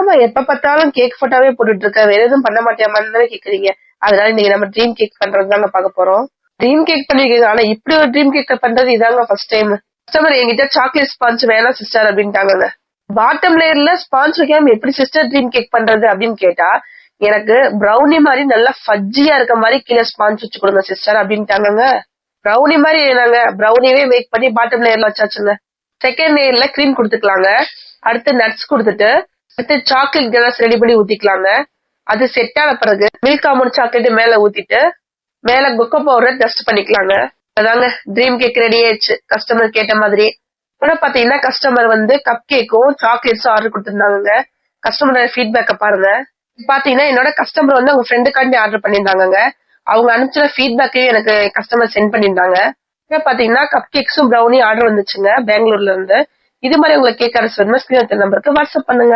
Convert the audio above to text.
ஆமா, எப்ப பார்த்தாலும் கேக் போட்டோவே போட்டுட்டு இருக்க. வேற எதுவும் பண்ண மாட்டியாமான்னு தானே கேக்குறீங்க. அதனால இன்னைக்கு நம்ம ட்ரீம் கேக் பண்றது தாங்க பார்க்க போறோம். ட்ரீம் கேக் பண்ணிருக்கீங்க. ஆனா இப்படி ஒரு ட்ரீம் கேக் பண்றது இதாங்க ஃபர்ஸ்ட் டைம். கஸ்டமர் என்கிட்ட சாக்லேட் ஸ்பாஞ்ச் வேணாம் சிஸ்டர் அப்படின்ட்டாங்க. பாட்டம் லேயர்ல ஸ்பாஞ்ச் வைக்காம எப்படி சிஸ்டர் ட்ரீம் கேக் பண்றது அப்படின்னு கேட்டா, எனக்கு ப்ரௌனி மாதிரி நல்லா ஃபஜ்ஜியா இருக்க மாதிரி கீழே ஸ்பாஞ்ச் வச்சு கொடுங்க சிஸ்டர் அப்படின்ட்டாங்க. ப்ரௌனி மாதிரி நாங்க ப்ரௌனியே மேக் பண்ணி பாட்டம் லேயர்ல வச்சாச்சுங்க. செகண்ட் லேயர்ல கிரீம் கொடுத்துக்கலாங்க. அடுத்து நட்ஸ் கொடுத்துட்டு அடுத்து சாக்லேட் கலர்ஸ் ரெடி பண்ணி ஊத்திக்கலாங்க. அது செட் ஆன பிறகு மில்க் ஆல்மண்ட் சாக்லேட் மேல ஊத்திட்டு மேல கொக்கோ பவுடர் டஸ்ட் பண்ணிக்கலாங்க. அதாங்க ட்ரீம் கேக் ரெடி ஆயிடுச்சு கஸ்டமர் கேட்ட மாதிரி. கூட பாத்தீங்கன்னா கஸ்டமர் வந்து கப் கேக்கும் சாக்லேட்ஸும் ஆர்டர் கொடுத்திருந்தாங்க. கஸ்டமரோட ஃபீட்பேக்க பாருங்க. பாத்தீங்கன்னா என்னோட கஸ்டமர் வந்து அவங்க ஃப்ரெண்டுக்காண்டி ஆர்டர் பண்ணியிருந்தாங்க. அவங்க அனுப்பிச்ச ஃபீட்பேக்கையும் எனக்கு கஸ்டமர் சென்ட் பண்ணியிருந்தாங்க. பாத்தீங்கன்னா கப் கேக்ஸும் ப்ரௌனி ஆர்டர் வந்துச்சுங்க பெங்களூர்ல இருந்து. இது மாதிரி உங்களுக்கு கேக் ஆர்டர்ஸ் வேணுமா ஸ்கிரீன் நம்பருக்கு வாட்ஸ்அப் பண்ணுங்க.